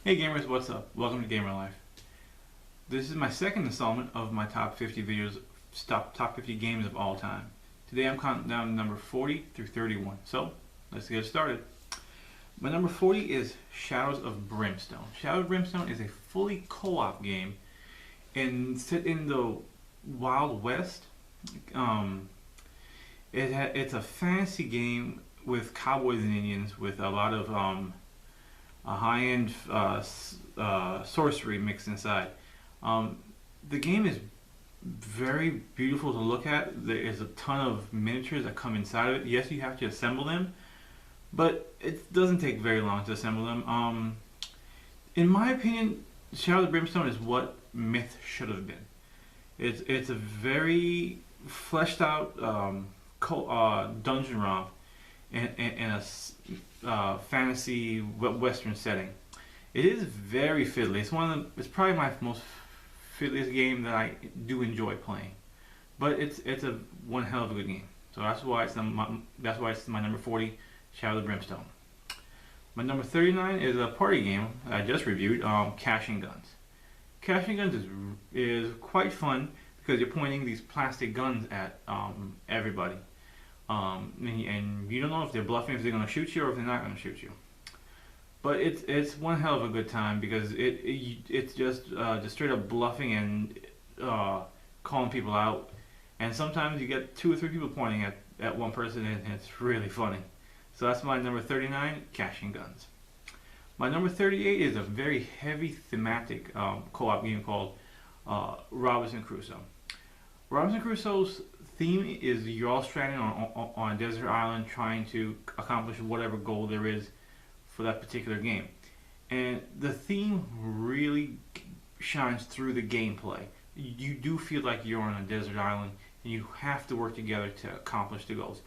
Hey gamers, what's up? Welcome to Gamer Life. This is my second installment of my top 50 videos, top 50 games of all time. Today I'm counting down to number 40 through 31. So, let's get started. My number 40 is Shadows of Brimstone. Shadows of Brimstone is a fully co-op game set in the Wild West. It's a fantasy game with cowboys and Indians with a lot of a high-end sorcery mixed inside. The game is very beautiful to look at. There is a ton of miniatures that come inside of it. Yes, you have to assemble them, but it doesn't take very long to assemble them. In my opinion, Shadows of Brimstone is what Myth should have been. It's a very fleshed out dungeon romp in a fantasy western setting. It is very fiddly. It's probably my most fiddliest game that I do enjoy playing. But it's a one hell of a good game. So that's why it's my number 40, Shadow of Brimstone. My number 39 is a party game that I just reviewed, Cashing Guns. Cashing Guns is quite fun because you're pointing these plastic guns at everybody. And you don't know if they're bluffing, if they're going to shoot you or if they're not going to shoot you. But it's one hell of a good time because it's just straight up bluffing and calling people out. And sometimes you get 2 or 3 people pointing at one person, and it's really funny. So that's my number 39, Cashing Guns. My number 38 is a very heavy thematic co-op game called Robinson Crusoe. Robinson Crusoe's theme is you're all stranded on a desert island trying to accomplish whatever goal there is for that particular game. And the theme really shines through the gameplay. You do feel like you're on a desert island and you have to work together to accomplish the goals.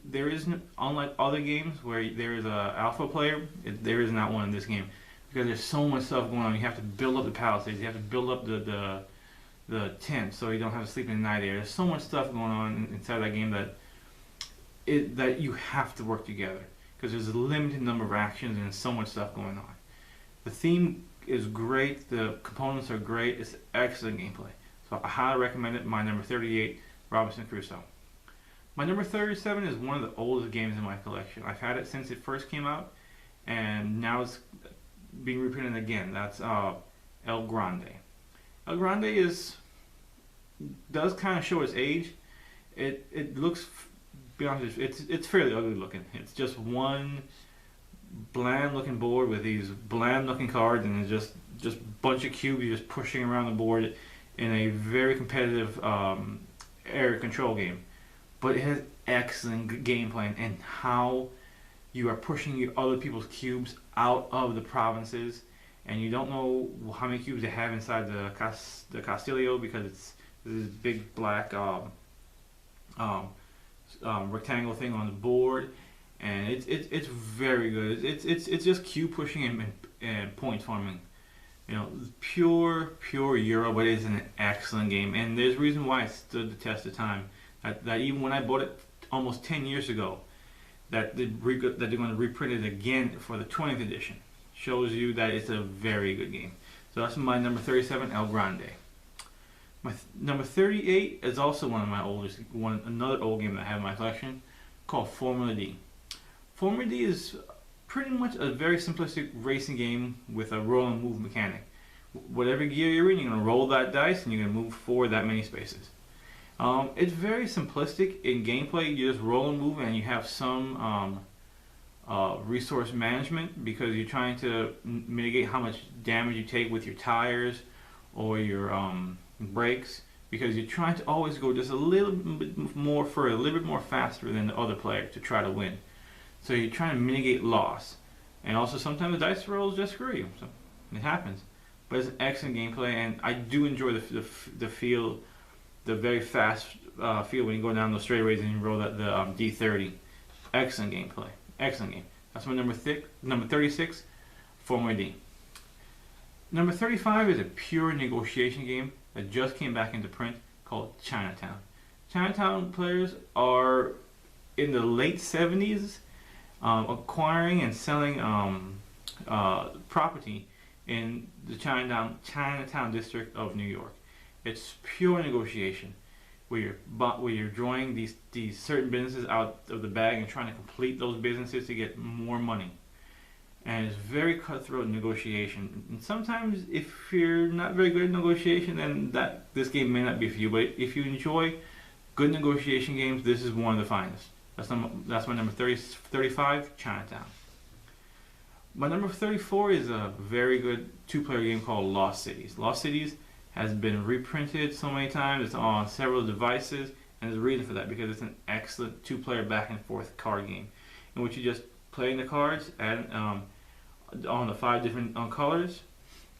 There isn't, unlike other games where there is a alpha player, there is not one in this game because there's so much stuff going on. You have to build up the palisades, you have to build up the tent so you don't have to sleep in the night air. There's so much stuff going on inside that game that you have to work together because there's a limited number of actions and so much stuff going on. The theme is great, the components are great, it's excellent gameplay. So I highly recommend it. My number 38, Robinson Crusoe. My number 37 is one of the oldest games in my collection. I've had it since it first came out and now it's being reprinted again. That's El Grande. El Grande does kind of show its age. It looks, be honest, it's fairly ugly looking. It's just one bland looking board with these bland looking cards, and it's just a bunch of cubes you're just pushing around the board in a very competitive area control game. But it has excellent gameplay and how you are pushing your other people's cubes out of the provinces. And you don't know how many cubes they have inside the Castillo because it's this big black rectangle thing on the board, and it's very good. It's just cube pushing and point farming. You know, pure Euro, but it's an excellent game, and there's a reason why it stood the test of time. That even when I bought it almost 10 years ago, that they're going to reprint it again for the 20th edition. Shows you that it's a very good game. So that's my number 37, El Grande. My number 38 is also one of my another old game that I have in my collection called Formula D. Formula D is pretty much a very simplistic racing game with a roll and move mechanic. Whatever gear you're in, you're going to roll that dice and you're going to move forward that many spaces. It's very simplistic in gameplay. You just roll and move, and you have some resource management because you're trying to mitigate how much damage you take with your tires or your brakes, because you're trying to always go just a little bit more faster than the other player to try to win. So you're trying to mitigate loss, and also sometimes the dice rolls just screw you. So it happens, but it's an excellent gameplay, and I do enjoy the feel, the very fast feel when you go down those straightaways and you roll the D30. Excellent gameplay. Excellent game. That's my number 36, Formula D. Number 35 is a pure negotiation game that just came back into print called Chinatown. Chinatown players are in the late 70s acquiring and selling property in the Chinatown district of New York. It's pure negotiation, where you're drawing these certain businesses out of the bag and trying to complete those businesses to get more money. And it's very cutthroat negotiation. And sometimes, if you're not very good at negotiation, then this game may not be for you. But if you enjoy good negotiation games, this is one of the finest. That's my number 35, Chinatown. My number 34 is a very good two-player game called Lost Cities. Lost Cities has been reprinted so many times. It's on several devices, and there's a reason for that, because it's an excellent two-player back-and-forth card game in which you just play the cards and on the 5 different colors,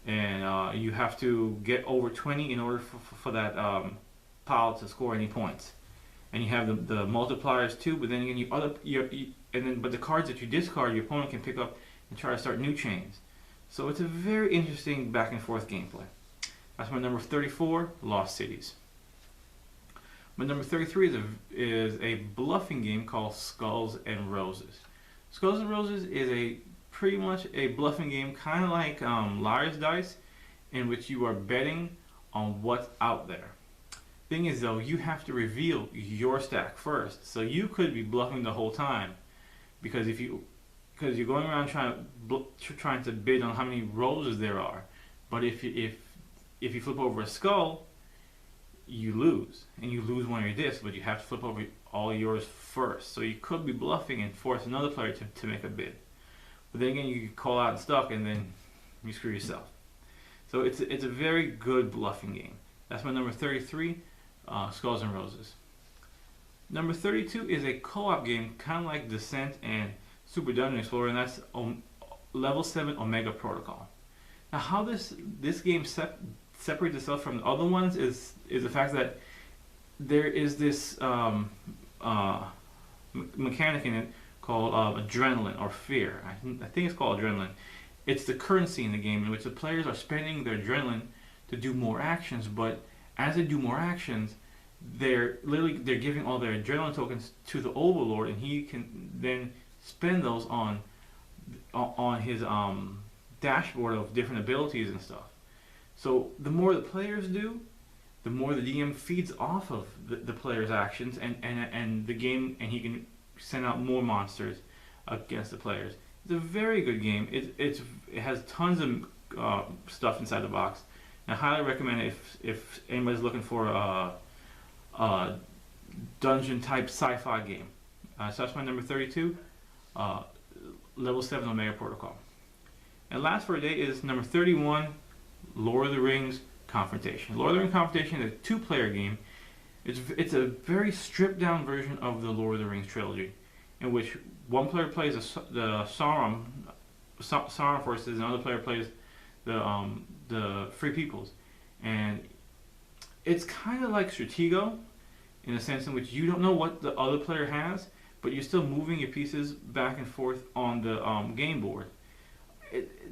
and you have to get over 20 in order for that pile to score any points. And you have the multipliers too, but then again, but the cards that you discard, your opponent can pick up and try to start new chains. So it's a very interesting back and forth gameplay. That's my number 34, Lost Cities. My number 33 is a bluffing game called Skulls and Roses. Skulls and Roses is pretty much a bluffing game, kind of like Liar's Dice, in which you are betting on what's out there. Thing is though, you have to reveal your stack first, so you could be bluffing the whole time, because you're going around trying to bid on how many roses there are. But if you flip over a skull, you lose, and you lose one of your discs, but you have to flip over all yours first. So you could be bluffing and force another player to make a bid. But then again, you could call out and stuck, and then you screw yourself. So it's a very good bluffing game. That's my number 33, Skulls and Roses. Number 32 is a co-op game, kind of like Descent and Super Dungeon Explorer, and that's Level 7 Omega Protocol. Now, how this game separates itself from the other ones is the fact that there is this mechanic in it called adrenaline or fear. I think it's called adrenaline. It's the currency in the game in which the players are spending their adrenaline to do more actions, but as they do more actions, they're giving all their adrenaline tokens to the Overlord, and he can then spend those on his dashboard of different abilities and stuff. So the more the players do, the more the DM feeds off of the players' actions and the game, and he can send out more monsters against the players. It's a very good game. It has tons of stuff inside the box. And I highly recommend it if anybody's looking for a dungeon type sci-fi game. So that's my number 32, Level 7 Omega Protocol. And last for today is number 31, Lord of the Rings Confrontation. Lord of the Rings Confrontation is a two-player game. It's a very stripped-down version of the Lord of the Rings trilogy, in which one player plays the Sauron forces, and another player plays the Free Peoples, and it's kind of like Stratego, in a sense in which you don't know what the other player has, but you're still moving your pieces back and forth on the game board.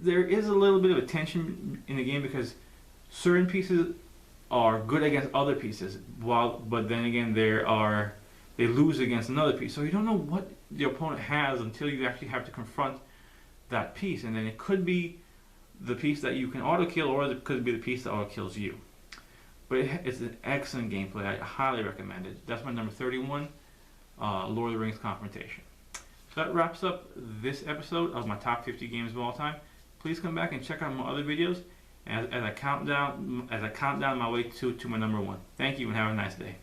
There is a little bit of a tension in the game because certain pieces are good against other pieces, but then again they lose against another piece. So you don't know what the opponent has until you actually have to confront that piece, and then it could be the piece that you can auto kill, or it could be the piece that auto kills you. But it's an excellent gameplay. I highly recommend it. That's my number 31, Lord of the Rings Confrontation. So that wraps up this episode of my top 50 games of all time. Please come back and check out my other videos as I count down my way to my number 1. Thank you and have a nice day.